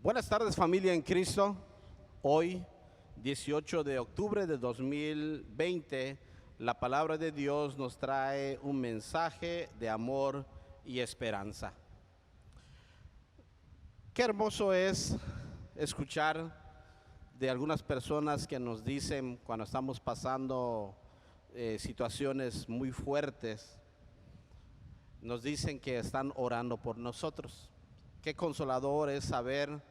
Buenas tardes, familia en Cristo. Hoy, 18 de octubre de 2020, la palabra de Dios nos trae un mensaje de amor y esperanza. Qué hermoso es escuchar de algunas personas que nos dicen cuando estamos pasando situaciones muy fuertes, nos dicen que están orando por nosotros. Qué consolador es saber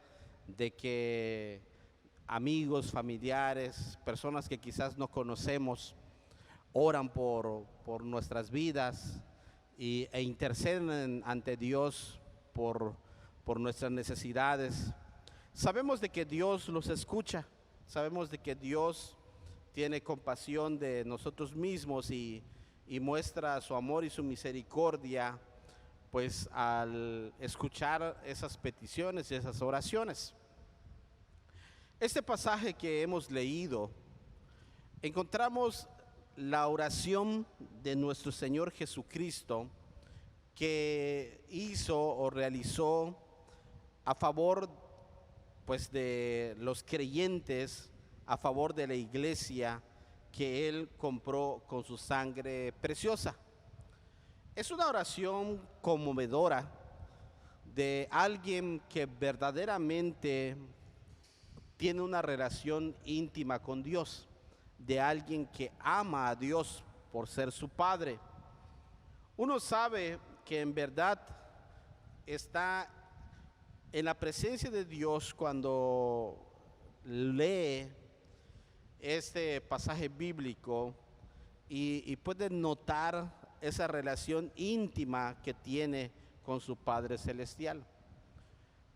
de que amigos, familiares, personas que quizás no conocemos, oran por nuestras vidas e interceden ante Dios por nuestras necesidades. Sabemos de que Dios los escucha, sabemos de que Dios tiene compasión de nosotros mismos y muestra su amor y su misericordia, pues al escuchar esas peticiones y esas oraciones. Este pasaje que hemos leído, encontramos la oración de nuestro Señor Jesucristo que hizo o realizó a favor, pues, de los creyentes, a favor de la iglesia que Él compró con su sangre preciosa. Es una oración conmovedora de alguien que verdaderamente tiene una relación íntima con Dios, de alguien que ama a Dios por ser su Padre. Uno sabe que en verdad está en la presencia de Dios cuando lee este pasaje bíblico y puede notar esa relación íntima que tiene con su Padre Celestial.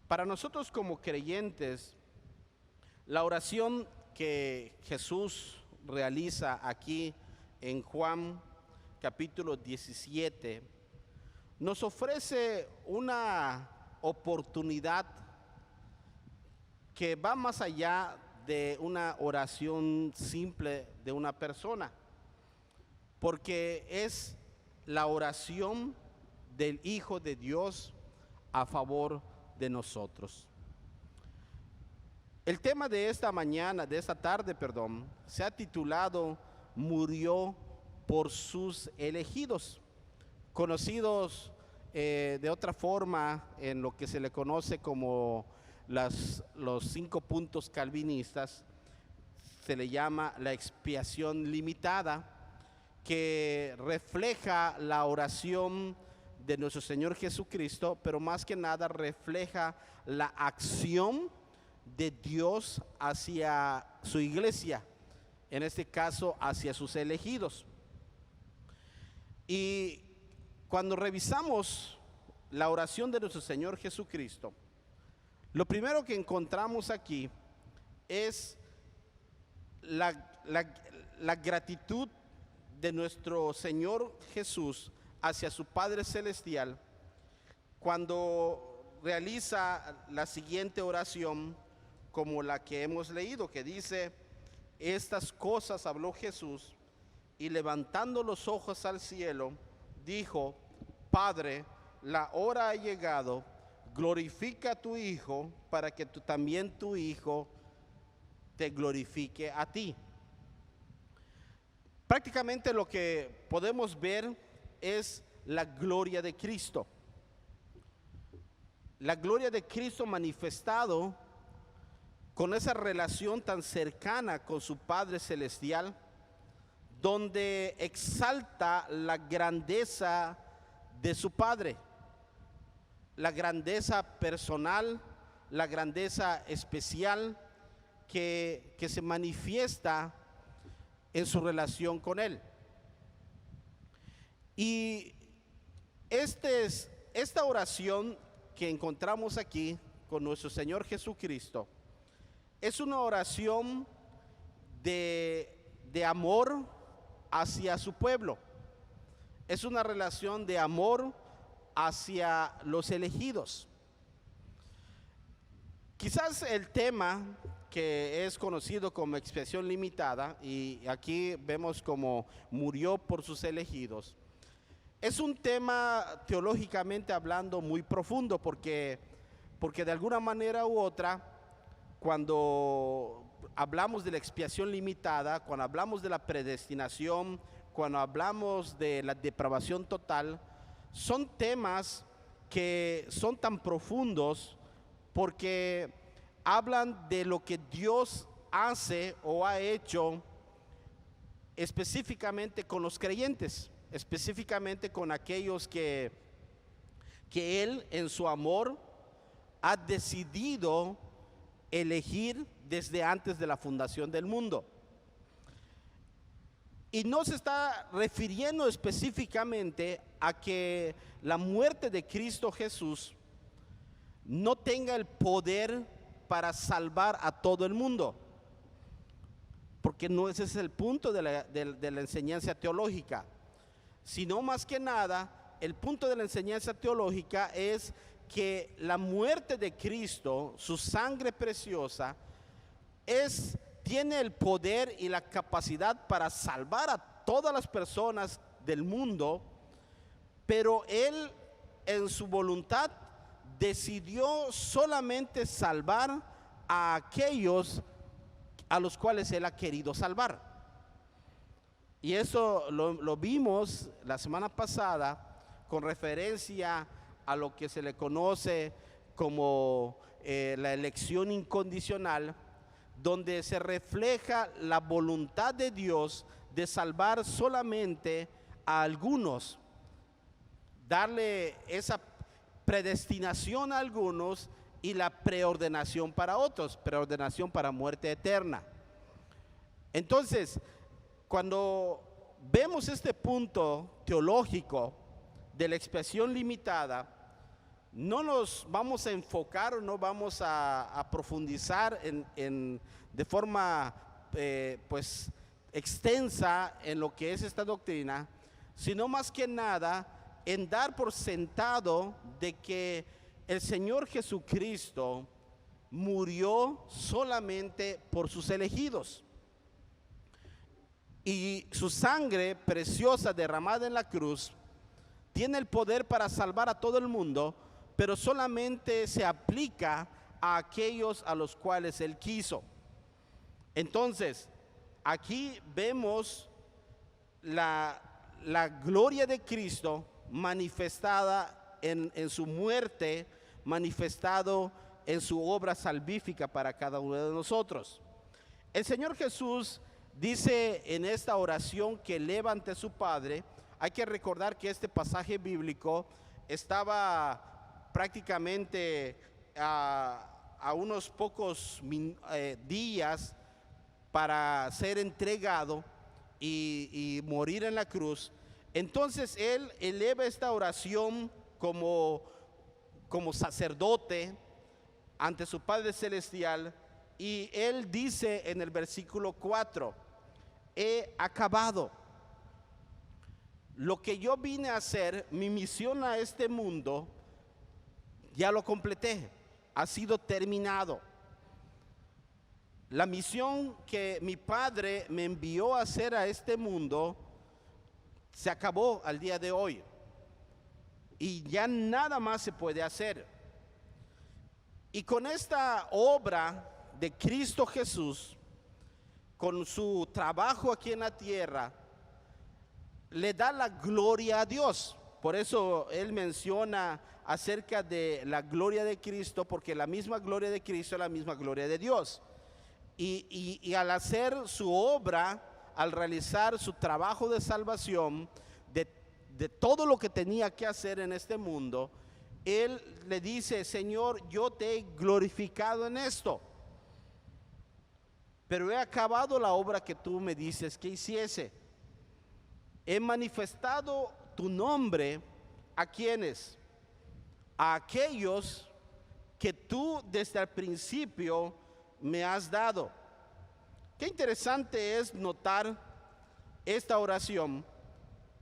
Para nosotros como creyentes, la oración que Jesús realiza aquí en Juan capítulo 17 nos ofrece una oportunidad que va más allá de una oración simple de una persona, porque es la oración del Hijo de Dios a favor de nosotros. El tema de esta mañana, de esta tarde, se ha titulado "Murió por sus elegidos", conocidos de otra forma en lo que se le conoce como los 5 puntos calvinistas. Se le llama la expiación limitada, que refleja la oración de nuestro Señor Jesucristo, pero más que nada refleja la acción de Dios hacia su iglesia, en este caso hacia sus elegidos. Y cuando revisamos la oración de nuestro Señor Jesucristo, lo primero que encontramos aquí es la gratitud de nuestro Señor Jesús hacia su Padre Celestial cuando realiza la siguiente oración, como la que hemos leído, que dice: estas cosas habló Jesús y levantando los ojos al cielo dijo: Padre, la hora ha llegado, glorifica a tu Hijo para que también tu Hijo te glorifique a ti. Prácticamente lo que podemos ver es la gloria de Cristo. La gloria de Cristo manifestado con esa relación tan cercana con su Padre Celestial, donde exalta la grandeza de su Padre, la grandeza personal, la grandeza especial que se manifiesta en su relación con Él. Y esta oración que encontramos aquí con nuestro Señor Jesucristo es una oración de amor hacia su pueblo. Es una relación de amor hacia los elegidos. Quizás el tema que es conocido como expiación limitada, y aquí vemos como murió por sus elegidos, es un tema teológicamente hablando muy profundo, porque porque de alguna manera u otra, cuando hablamos de la expiación limitada, cuando hablamos de la predestinación, cuando hablamos de la depravación total, son temas que son tan profundos porque hablan de lo que Dios hace o ha hecho específicamente con los creyentes, específicamente con aquellos que Él en su amor ha decidido elegir desde antes de la fundación del mundo. Y no se está refiriendo específicamente a que la muerte de Cristo Jesús no tenga el poder para salvar a todo el mundo, porque no ese es el punto de la enseñanza teológica, sino más que nada, el punto de la enseñanza teológica es que la muerte de Cristo, su sangre preciosa, tiene el poder y la capacidad para salvar a todas las personas del mundo, pero Él en su voluntad decidió solamente salvar a aquellos a los cuales Él ha querido salvar. Y eso lo vimos la semana pasada con referencia a lo que se le conoce como la elección incondicional, donde se refleja la voluntad de Dios de salvar solamente a algunos, darle esa predestinación a algunos y la preordenación para otros, preordenación para muerte eterna. Entonces, cuando vemos este punto teológico de la expiación limitada, no nos vamos a enfocar o no vamos a profundizar de forma pues extensa en lo que es esta doctrina, sino más que nada en dar por sentado de que el Señor Jesucristo murió solamente por sus elegidos, y su sangre preciosa derramada en la cruz tiene el poder para salvar a todo el mundo, pero solamente se aplica a aquellos a los cuales Él quiso. Entonces, aquí vemos la gloria de Cristo manifestada en su muerte, manifestado en su obra salvífica para cada uno de nosotros. El Señor Jesús dice en esta oración que eleva ante su Padre. Hay que recordar que este pasaje bíblico estaba prácticamente a unos pocos días para ser entregado y morir en la cruz. Entonces Él eleva esta oración como sacerdote ante su Padre Celestial, y Él dice en el versículo 4: he acabado. Lo que yo vine a hacer, mi misión a este mundo, ya lo completé, ha sido terminado. La misión que mi Padre me envió a hacer a este mundo se acabó al día de hoy, y ya nada más se puede hacer. Y con esta obra de Cristo Jesús, con su trabajo aquí en la tierra, le da la gloria a Dios. Por eso Él menciona acerca de la gloria de Cristo, porque la misma gloria de Cristo es la misma gloria de Dios. Y al hacer su obra, al realizar su trabajo de salvación, de todo lo que tenía que hacer en este mundo, Él le dice: Señor, yo te he glorificado en esto, pero he acabado la obra que tú me dices que hiciese. He manifestado tu nombre a quienes, a aquellos que tú desde el principio me has dado. Qué interesante es notar esta oración.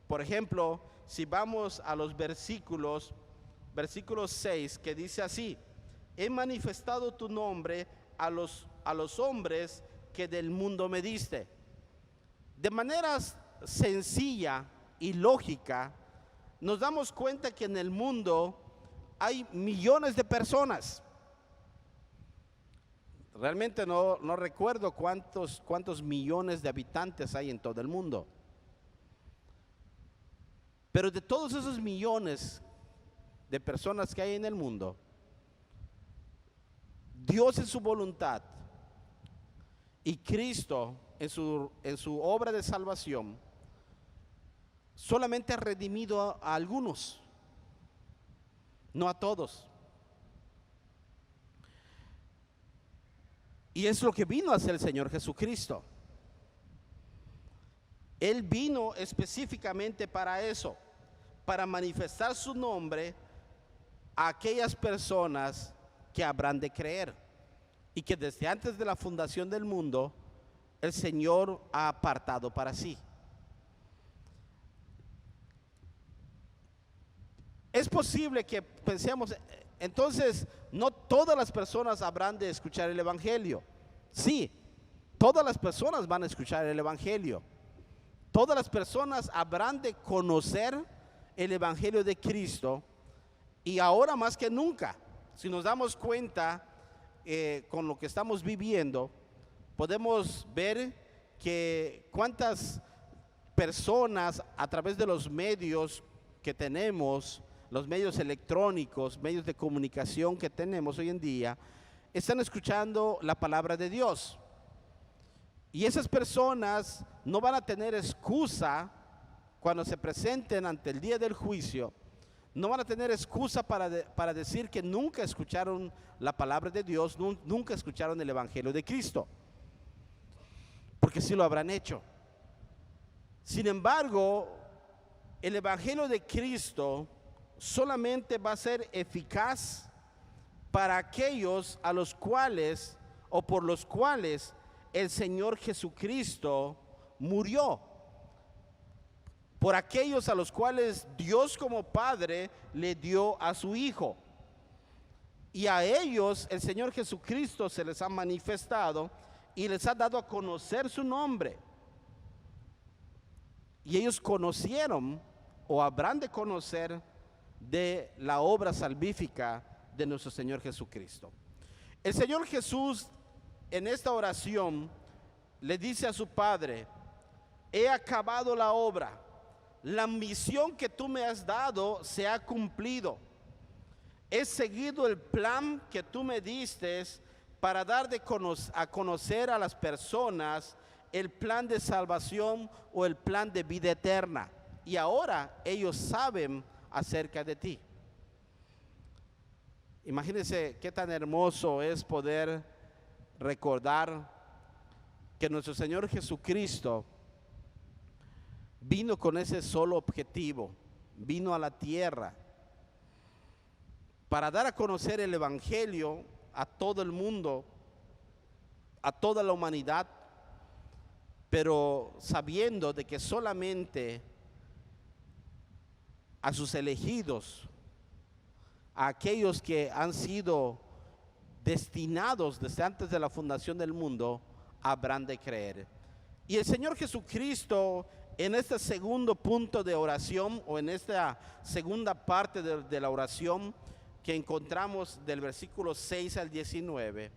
Por ejemplo, si vamos a los versículos 6, que dice así: he manifestado tu nombre a los hombres que del mundo me diste. De manera sencilla y lógica, nos damos cuenta que en el mundo hay millones de personas, Realmente no recuerdo cuántos millones de habitantes hay en todo el mundo. Pero de todos esos millones de personas que hay en el mundo, Dios en su voluntad y Cristo en su obra de salvación solamente ha redimido a algunos, no a todos. Y es lo que vino a hacer el Señor Jesucristo. Él vino específicamente para eso, para manifestar su nombre a aquellas personas que habrán de creer y que desde antes de la fundación del mundo el Señor ha apartado para sí. Es posible que pensemos, entonces no todas las personas habrán de escuchar el Evangelio. Sí, todas las personas van a escuchar el Evangelio. Todas las personas habrán de conocer el Evangelio de Cristo. Y ahora más que nunca, si nos damos cuenta con lo que estamos viviendo, podemos ver que cuántas personas a través de los medios que tenemos, los medios electrónicos, medios de comunicación que tenemos hoy en día, están escuchando la palabra de Dios. Y esas personas no van a tener excusa cuando se presenten ante el día del juicio. No van a tener excusa para decir que nunca escucharon la palabra de Dios, nunca escucharon el Evangelio de Cristo, porque sí lo habrán hecho. Sin embargo, el Evangelio de Cristo solamente va a ser eficaz para aquellos a los cuales o por los cuales el Señor Jesucristo murió. Por aquellos a los cuales Dios como Padre le dio a su Hijo. Y a ellos el Señor Jesucristo se les ha manifestado y les ha dado a conocer su nombre. Y ellos conocieron o habrán de conocer de la obra salvífica de nuestro Señor Jesucristo. El Señor Jesús en esta oración le dice a su Padre: he acabado la obra, la misión que tú me has dado se ha cumplido. He seguido el plan que tú me diste para dar a conocer a las personas el plan de salvación o el plan de vida eterna. Y ahora ellos saben acerca de ti. Imagínense qué tan hermoso es poder recordar que nuestro Señor Jesucristo vino con ese solo objetivo, vino a la tierra para dar a conocer el Evangelio a todo el mundo, a toda la humanidad, pero sabiendo de que solamente a sus elegidos, a aquellos que han sido destinados desde antes de la fundación del mundo, habrán de creer. Y el Señor Jesucristo, en este segundo punto de oración, o en esta segunda parte de la oración que encontramos del versículo 6 al 19,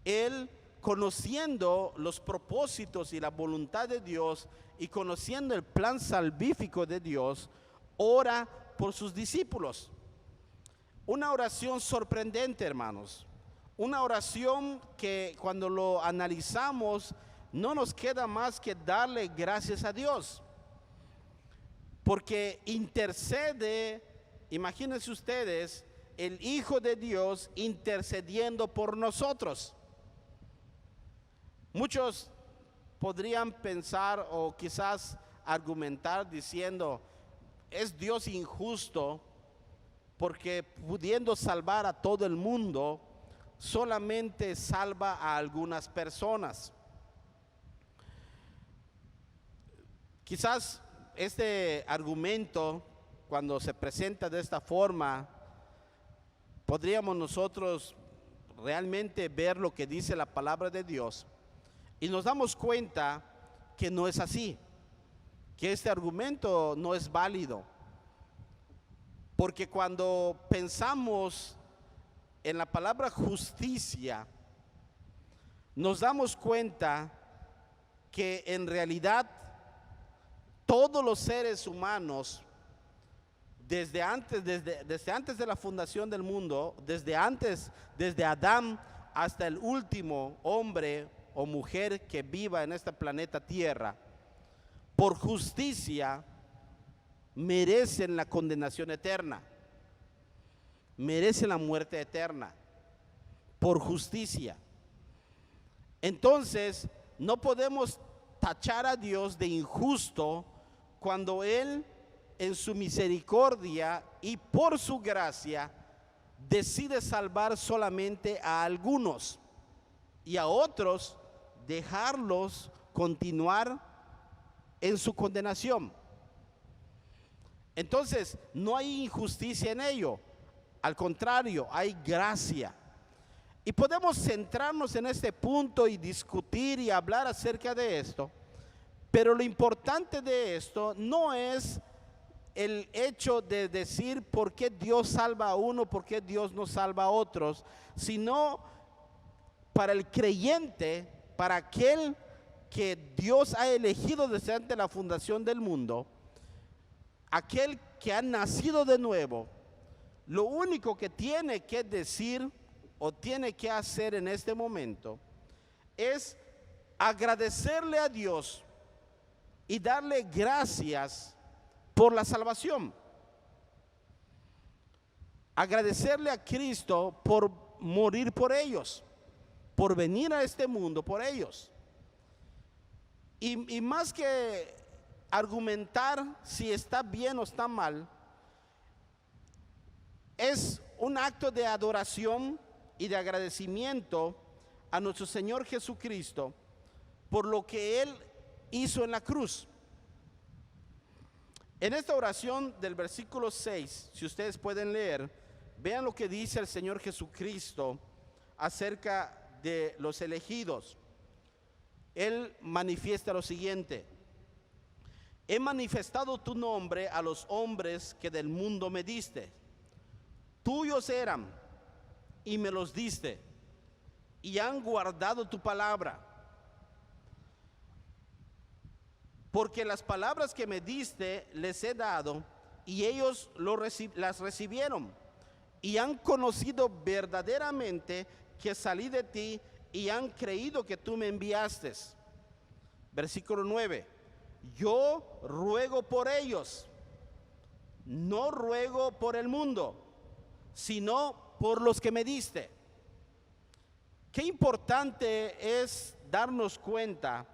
Él, conociendo los propósitos y la voluntad de Dios y conociendo el plan salvífico de Dios, ora por sus discípulos. Una oración sorprendente, hermanos. Una oración que cuando lo analizamos no nos queda más que darle gracias a Dios, porque intercede, imagínense ustedes, el Hijo de Dios intercediendo por nosotros. Muchos podrían pensar o quizás argumentar diciendo: es Dios injusto porque pudiendo salvar a todo el mundo, solamente salva a algunas personas. Quizás este argumento, cuando se presenta de esta forma, podríamos nosotros realmente ver lo que dice la palabra de Dios y nos damos cuenta que no es así, que este argumento no es válido, porque cuando pensamos en la palabra justicia, nos damos cuenta que en realidad todos los seres humanos, desde antes de la fundación del mundo, desde Adán hasta el último hombre o mujer que viva en este planeta Tierra, por justicia merecen la condenación eterna, merecen la muerte eterna, por justicia. Entonces, no podemos tachar a Dios de injusto cuando Él, en su misericordia y por su gracia, decide salvar solamente a algunos y a otros dejarlos continuar en su condenación. Entonces, no hay injusticia en ello, al contrario, hay gracia. Y podemos centrarnos en este punto y discutir y hablar acerca de esto, pero lo importante de esto no es el hecho de decir por qué Dios salva a uno, por qué Dios no salva a otros, sino para el creyente, para aquel que Dios ha elegido desde antes de la fundación del mundo, aquel que ha nacido de nuevo, lo único que tiene que decir o tiene que hacer en este momento es agradecerle a Dios y darle gracias por la salvación. Agradecerle a Cristo por morir por ellos, por venir a este mundo por ellos. Y más que argumentar si está bien o está mal, es un acto de adoración y de agradecimiento a nuestro Señor Jesucristo por lo que Él hizo en la cruz. En esta oración del versículo 6, si ustedes pueden leer, vean lo que dice el Señor Jesucristo acerca de los elegidos. Él manifiesta lo siguiente: he manifestado tu nombre a los hombres que del mundo me diste. Tuyos eran y me los diste, y han guardado tu palabra. Porque las palabras que me diste les he dado, y ellos las recibieron, y han conocido verdaderamente que salí de ti, y han creído que tú me enviaste. Versículo 9: yo ruego por ellos, no ruego por el mundo, sino por los que me diste. Qué importante es darnos cuenta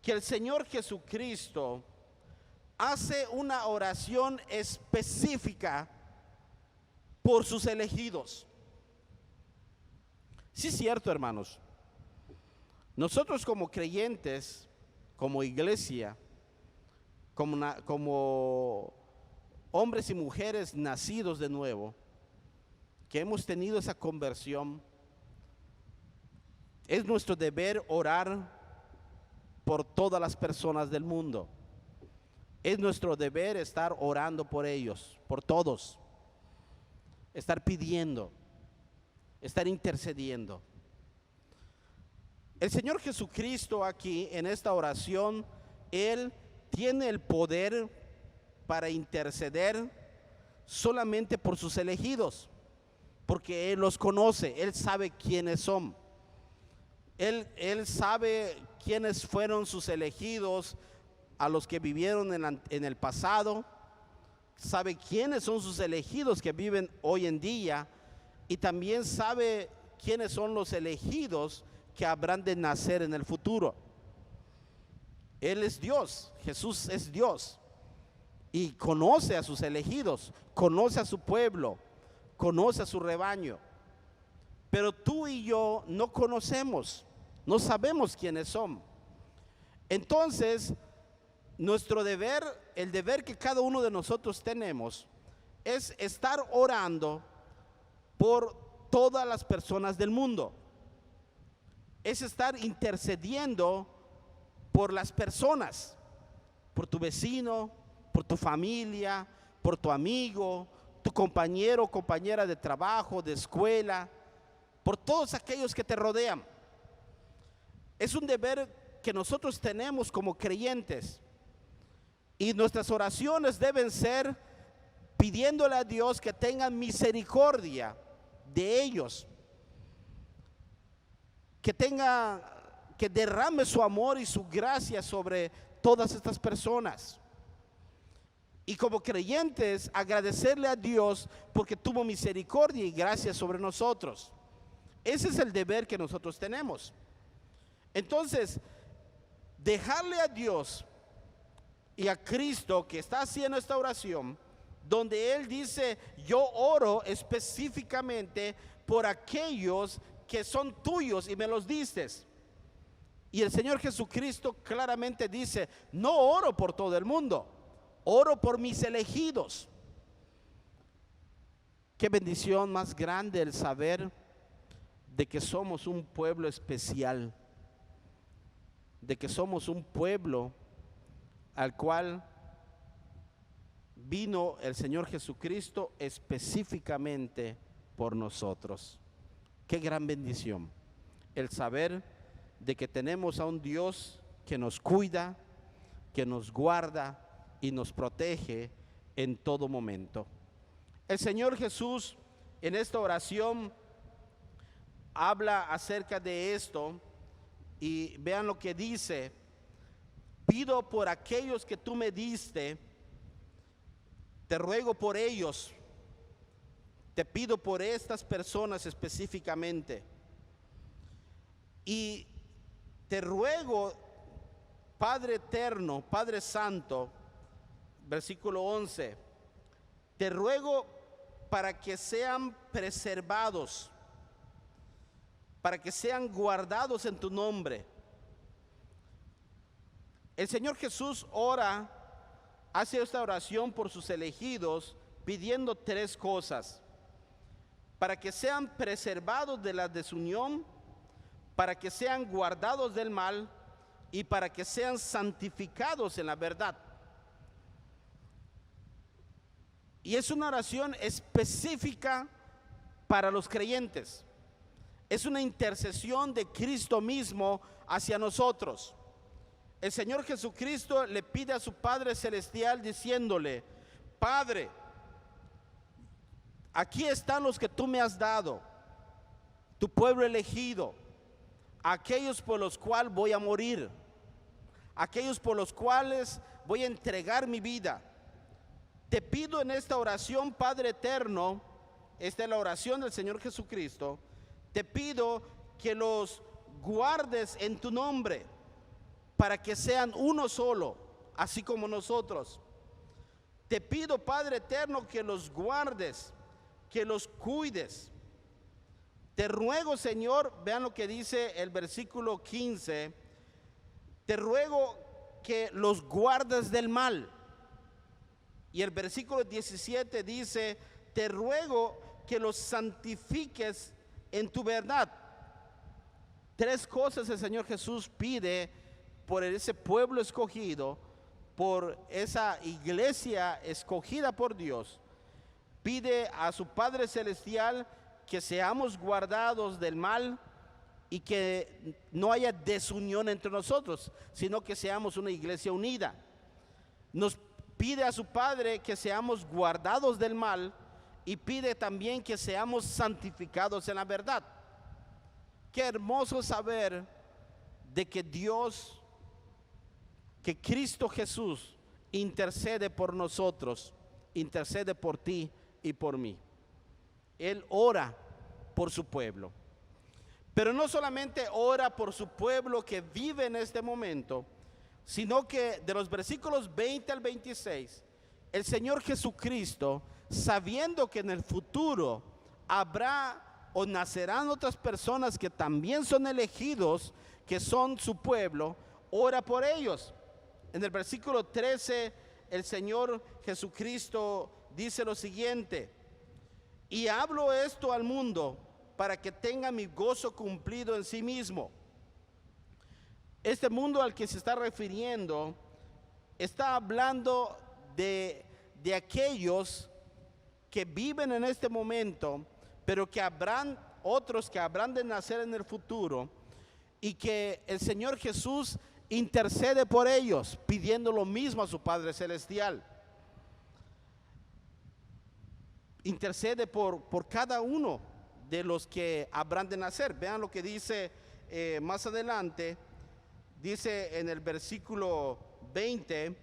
que el Señor Jesucristo hace una oración específica por sus elegidos. Sí es cierto, hermanos. Nosotros como creyentes, como iglesia, como hombres y mujeres nacidos de nuevo, que hemos tenido esa conversión, es nuestro deber orar por todas las personas del mundo. Es nuestro deber estar orando por ellos, por todos, estar pidiendo, estar intercediendo. El Señor Jesucristo aquí en esta oración, Él tiene el poder para interceder solamente por sus elegidos, porque Él los conoce, Él sabe quiénes son. Él sabe quiénes fueron sus elegidos, a los que vivieron en el pasado, sabe quiénes son sus elegidos que viven hoy en día, y también sabe quiénes son los elegidos que habrán de nacer en el futuro. Él es Dios, Jesús es Dios, y conoce a sus elegidos, conoce a su pueblo, conoce a su rebaño. Pero tú y yo no conocemos, no sabemos quiénes son. Entonces, nuestro deber, el deber que cada uno de nosotros tenemos, es estar orando por todas las personas del mundo. Es estar intercediendo por las personas, por tu vecino, por tu familia, por tu amigo, tu compañero o compañera de trabajo, de escuela, por todos aquellos que te rodean. Es un deber que nosotros tenemos como creyentes. Y nuestras oraciones deben ser pidiéndole a Dios que tenga misericordia de ellos, que derrame su amor y su gracia sobre todas estas personas. Y como creyentes, agradecerle a Dios porque tuvo misericordia y gracia sobre nosotros. Ese es el deber que nosotros tenemos. Entonces, dejarle a Dios y a Cristo que está haciendo esta oración, donde Él dice: yo oro específicamente por aquellos que son tuyos y me los diste. Y el Señor Jesucristo claramente dice: no oro por todo el mundo, oro por mis elegidos. Qué bendición más grande el saber de que somos un pueblo especial, de que somos un pueblo al cual vino el Señor Jesucristo específicamente por nosotros. Qué gran bendición el saber de que tenemos a un Dios que nos cuida, que nos guarda y nos protege en todo momento. El Señor Jesús en esta oración habla acerca de esto y vean lo que dice: pido por aquellos que tú me diste, te ruego por ellos, te pido por estas personas específicamente. Y te ruego, Padre eterno, Padre santo, versículo 11, te ruego para que sean preservados, para que sean guardados en tu nombre. El Señor Jesús ora, hace esta oración por sus elegidos, pidiendo tres cosas: para que sean preservados de la desunión, para que sean guardados del mal y para que sean santificados en la verdad. Y es una oración específica para los creyentes. Es una intercesión de Cristo mismo hacia nosotros. El Señor Jesucristo le pide a su Padre Celestial diciéndole: Padre, aquí están los que tú me has dado, tu pueblo elegido, aquellos por los cuales voy a morir, aquellos por los cuales voy a entregar mi vida. Te pido en esta oración, Padre eterno, esta es la oración del Señor Jesucristo, te pido que los guardes en tu nombre, para que sean uno solo, así como nosotros. Te pido, Padre eterno, que los guardes, que los cuides. Te ruego, Señor, vean lo que dice el versículo 15, te ruego que los guardes del mal. Y el versículo 17 dice: te ruego que los santifiques en tu verdad. Tres cosas el Señor Jesús pide por ese pueblo escogido, por esa iglesia escogida por Dios. Pide a su Padre Celestial que seamos guardados del mal y que no haya desunión entre nosotros, sino que seamos una iglesia unida. Nos pide a su Padre que seamos guardados del mal y pide también que seamos santificados en la verdad. Qué hermoso saber de que Dios, que Cristo Jesús intercede por nosotros, intercede por ti y por mí. Él ora por su pueblo, pero no solamente ora por su pueblo que vive en este momento, sino que de los versículos 20 al 26, el Señor Jesucristo, sabiendo que en el futuro habrá o nacerán otras personas que también son elegidos, que son su pueblo, ora por ellos. En el versículo 13, el Señor Jesucristo dice lo siguiente: y hablo esto al mundo para que tenga mi gozo cumplido en sí mismo. Este mundo al que se está refiriendo está hablando de aquellos que viven en este momento, pero que habrán otros que habrán de nacer en el futuro y que el Señor Jesús intercede por ellos, pidiendo lo mismo a su Padre Celestial. Intercede por cada uno de los que habrán de nacer. Vean lo que dice más adelante. Dice en el versículo 20: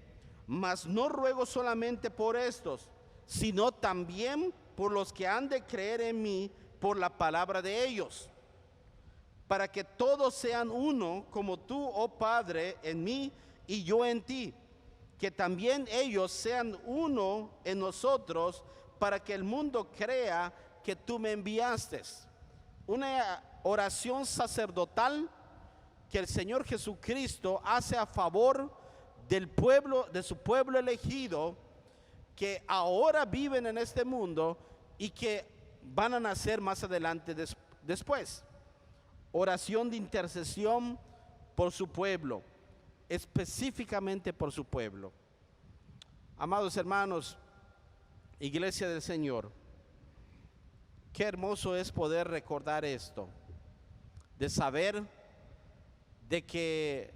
mas no ruego solamente por estos, sino también por los que han de creer en mí por la palabra de ellos, para que todos sean uno, como tú, oh Padre, en mí y yo en ti, que también ellos sean uno en nosotros, para que el mundo crea que tú me enviaste. Una oración sacerdotal que el Señor Jesucristo hace a favor del pueblo, de su pueblo elegido, que ahora viven en este mundo y que van a nacer más adelante después. Oración de intercesión por su pueblo, específicamente por su pueblo. Amados hermanos, Iglesia del Señor, qué hermoso es poder recordar esto, de saber de que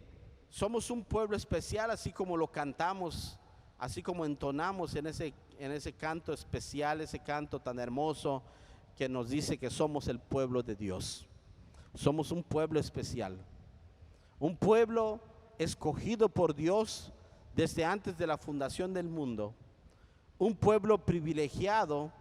somos un pueblo especial, así como lo cantamos, así como entonamos en ese canto especial, ese canto tan hermoso que nos dice que somos el pueblo de Dios. Somos un pueblo especial, un pueblo escogido por Dios desde antes de la fundación del mundo, un pueblo privilegiado,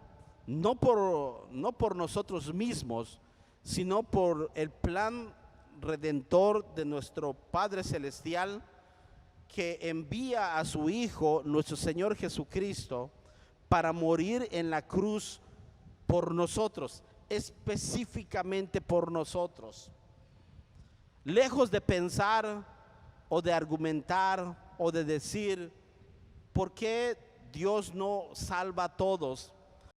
no por nosotros mismos, sino por el plan redentor de nuestro Padre Celestial, que envía a su Hijo, nuestro Señor Jesucristo, para morir en la cruz por nosotros, específicamente por nosotros. Lejos de pensar o de argumentar o de decir, ¿por qué Dios no salva a todos